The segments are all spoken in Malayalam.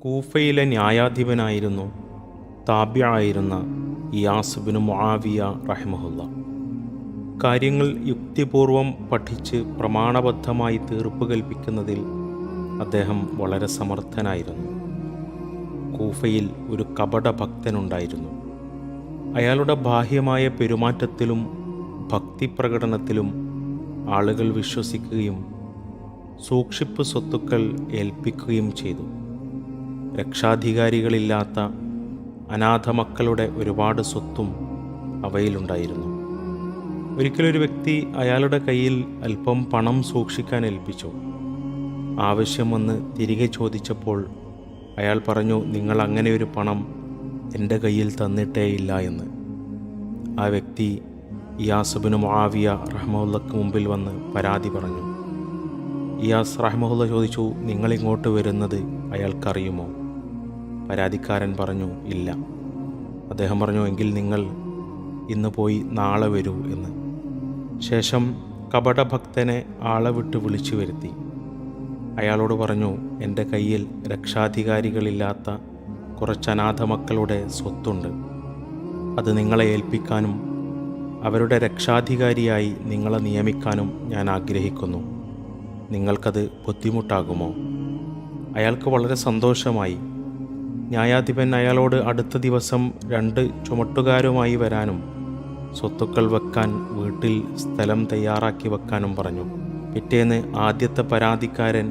കൂഫയിലെ ന്യായാധിപനായിരുന്നു താബിആയിരുന്ന ഇയാസ് ബിൻ മുആവിയ റഹിമഹുല്ല. കാര്യങ്ങൾ യുക്തിപൂർവം പഠിച്ച് പ്രമാണബദ്ധമായി തീർപ്പ് കൽപ്പിക്കുന്നതിൽ അദ്ദേഹം വളരെ സമർത്ഥനായിരുന്നു. കൂഫയിൽ ഒരു കപടഭക്തനുണ്ടായിരുന്നു. അയാളുടെ ബാഹ്യമായ പെരുമാറ്റത്തിലും ഭക്തിപ്രകടനത്തിലും ആളുകൾ വിശ്വസിക്കുകയും സൂക്ഷിപ്പ് സ്വത്തുക്കൾ ഏൽപ്പിക്കുകയും ചെയ്തു. രക്ഷാധികാരികളില്ലാത്ത അനാഥ മക്കളുടെ ഒരുപാട് സ്വത്തും അവയിലുണ്ടായിരുന്നു. ഒരിക്കലൊരു വ്യക്തി അയാളുടെ കയ്യിൽ അല്പം പണം സൂക്ഷിക്കാൻ ഏൽപ്പിച്ചു. ആവശ്യം വന്ന് തിരികെ ചോദിച്ചപ്പോൾ അയാൾ പറഞ്ഞു, നിങ്ങൾ അങ്ങനെ ഒരു പണം എൻ്റെ കയ്യിൽ തന്നിട്ടേയില്ല എന്ന്. ആ വ്യക്തി ഇയാസ് ബിൻ മുആവിയ റഹ്മത്തുള്ളാഹിക്ക് മുമ്പിൽ വന്ന് പരാതി പറഞ്ഞു. ഇയാസ് റഹ്മത്തുള്ളാഹി ചോദിച്ചു, നിങ്ങളിങ്ങോട്ട് വരുന്നത് അയാൾക്കറിയുമോ? പരാതിക്കാരൻ പറഞ്ഞു, ഇല്ല. അദ്ദേഹം പറഞ്ഞു, എങ്കിൽ നിങ്ങൾ ഇന്ന് പോയി നാളെ വരൂ എന്ന്. ശേഷം കപടഭക്തനെ ആളെ വിട്ട് വിളിച്ചു വരുത്തി. അയാളോട് പറഞ്ഞു, എൻ്റെ കയ്യിൽ രക്ഷാധികാരികളില്ലാത്ത കുറച്ച് അനാഥ മക്കളുടെ സ്വത്തുണ്ട്. അത് നിങ്ങളെ ഏൽപ്പിക്കാനും അവരുടെ രക്ഷാധികാരിയായി നിങ്ങളെ നിയമിക്കാനും ഞാൻ ആഗ്രഹിക്കുന്നു. നിങ്ങൾക്കത് ബുദ്ധിമുട്ടാകുമോ? അയാൾക്ക് വളരെ സന്തോഷമായി. ന്യായാധിപൻ അയാളോട് അടുത്ത ദിവസം 2 ചുമട്ടുകാരുമായി വരാനും സ്വത്തുക്കൾ വെക്കാൻ വീട്ടിൽ സ്ഥലം തയ്യാറാക്കി വെക്കാനും പറഞ്ഞു. പിറ്റേന്ന് ആദ്യത്തെ പരാതിക്കാരൻ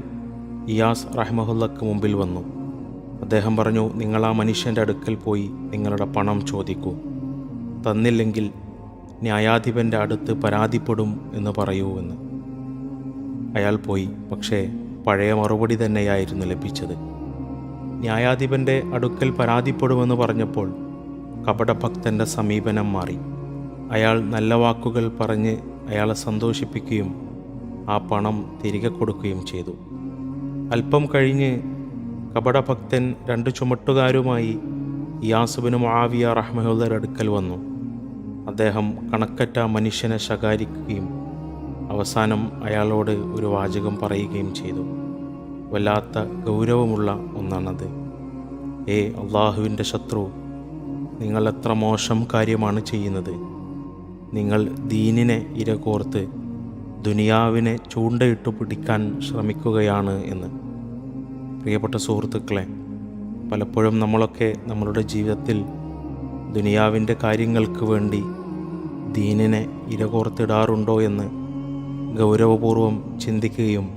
ഇയാസ് റഹ്മത്തുള്ളാഹിക്ക് മുമ്പിൽ വന്നു. അദ്ദേഹം പറഞ്ഞു, നിങ്ങൾ ആ മനുഷ്യൻ്റെ അടുക്കൽ പോയി നിങ്ങളുടെ പണം ചോദിക്കൂ. തന്നില്ലെങ്കിൽ ന്യായാധിപൻ്റെ അടുത്ത് പരാതിപ്പെടും എന്ന് പറയൂ എന്ന്. അയാൾ പോയി. പക്ഷേ പഴയ മറുപടി തന്നെയായിരുന്നു ലഭിച്ചത്. ന്യായാധിപൻ്റെ അടുക്കൽ പരാതിപ്പെടുമെന്ന് പറഞ്ഞപ്പോൾ കപടഭക്തൻ്റെ സമീപനം മാറി. അയാൾ നല്ല വാക്കുകൾ പറഞ്ഞ് അയാളെ സന്തോഷിപ്പിക്കുകയും ആ പണം തിരികെ കൊടുക്കുകയും ചെയ്തു. അല്പം കഴിഞ്ഞ് കപടഭക്തൻ 2 ചുമട്ടുകാരുമായി ഇയാസ് ബിൻ മുആവിയ റഹ്മത്തുള്ളാഹിയുടെ അടുക്കൽ വന്നു. അദ്ദേഹം കണക്കറ്റ മനുഷ്യനെ ശകാരിക്കുകയും അവസാനം അയാളോട് ഒരു വാചകം പറയുകയും ചെയ്തു. വല്ലാത്ത ഗൗരവമുള്ള ഒന്നാണത്. അള്ളാഹുവിൻ്റെ ശത്രു, നിങ്ങൾ എത്ര മോശം കാര്യമാണ് ചെയ്യുന്നത്. നിങ്ങൾ ദീനിനെ ഇരകോർത്ത് ദുനിയാവിനെ ചൂണ്ടയിട്ടു പിടിക്കാൻ ശ്രമിക്കുകയാണ് എന്ന്. പ്രിയപ്പെട്ട സുഹൃത്തുക്കളെ, പലപ്പോഴും നമ്മളൊക്കെ നമ്മളുടെ ജീവിതത്തിൽ ദുനിയാവിൻ്റെ കാര്യങ്ങൾക്ക് വേണ്ടി ദീനിനെ ഇരകോർത്തിടാറുണ്ടോ എന്ന് ഗൗരവപൂർവം ചിന്തിക്കുകയും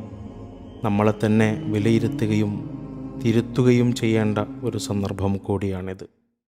നമ്മളെ തന്നെ വിലയിരുത്തുകയും തിരുത്തുകയും ചെയ്യേണ്ട ഒരു സന്ദർഭം കൂടിയാണിത്.